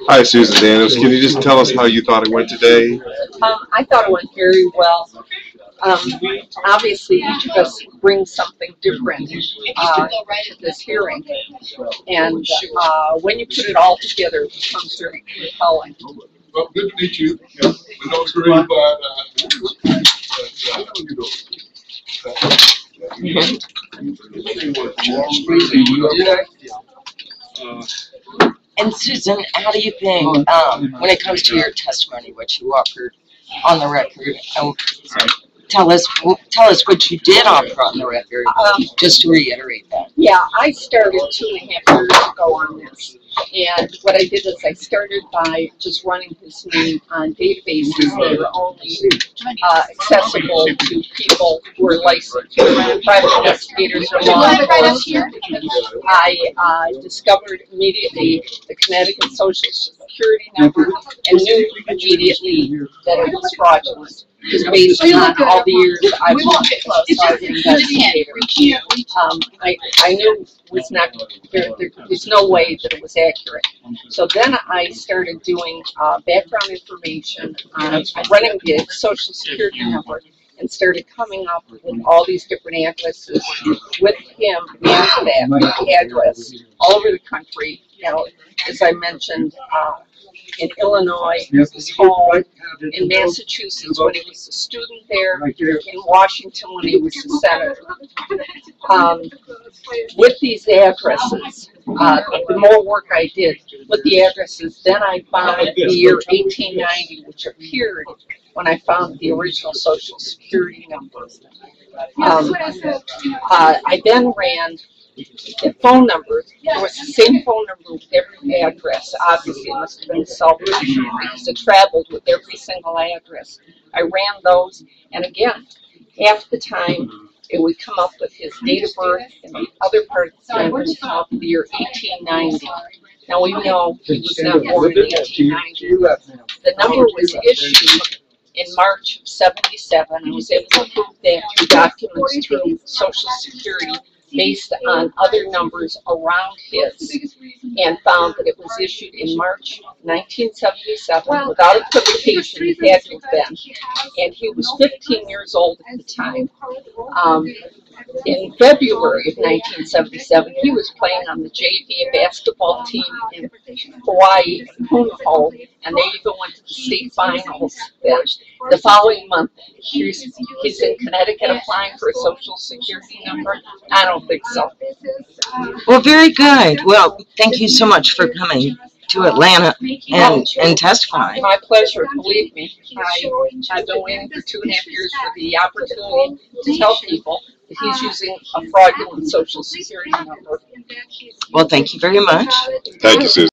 Hi, Susan Daniels. Can you just tell us how you thought it went today? I thought it went very well. Obviously, each of us brings something different to this hearing, and when you put it all together, it becomes very compelling. Well, good to meet you. We know it's very And Susan, how do you think, when it comes to your testimony, what you offered on the record, tell us what you did offer on the record, just to reiterate that. Yeah, I started 2.5 years ago on this, and what I did is I started by just running his name on databases that are only accessible to people who are licensed, private investigators or law enforcement. I discovered immediately the Connecticut Social Security number and knew immediately that it was fraudulent. Just based on all the years I've worked as an investigator. I knew it was not, there's no way that it was accurate. So then I started doing background information on running the Social Security number and started coming up with all these different addresses with him and that address all over the country. You know, as I mentioned, in Illinois, his home, in Massachusetts when he was a student there, in Washington when he was a senator. With these addresses, the more work I did with the addresses, then I found the year 1890, which appeared when I found the original Social Security number. I then ran the phone number. There was the same phone number with every address. Obviously, it must have been a cell phone because it traveled with every single address. I ran those, and again, half the time it would come up with his date of birth, and the other part of the time would come up with the year 1890. Now we know he was not born in 1890. The number was issued in March of '77. I was able to prove that through documents through Social Security based on other numbers around his, and found that it was issued in March 1977 without equivocation. It had to have been, and he was 15 years old at the time. In February of 1977, he was playing on the JV basketball team in Hawaii, Punahou, and they even went to the state finals. The following month, he's in Connecticut applying for a Social Security number. I don't think so. Well, very good. Well, thank you so much for coming to Atlanta and testifying. My pleasure. Believe me, I've been waiting for 2.5 years for the opportunity to tell people that he's using a fraudulent Social Security number. Well, thank you very much. Thank you, Susan.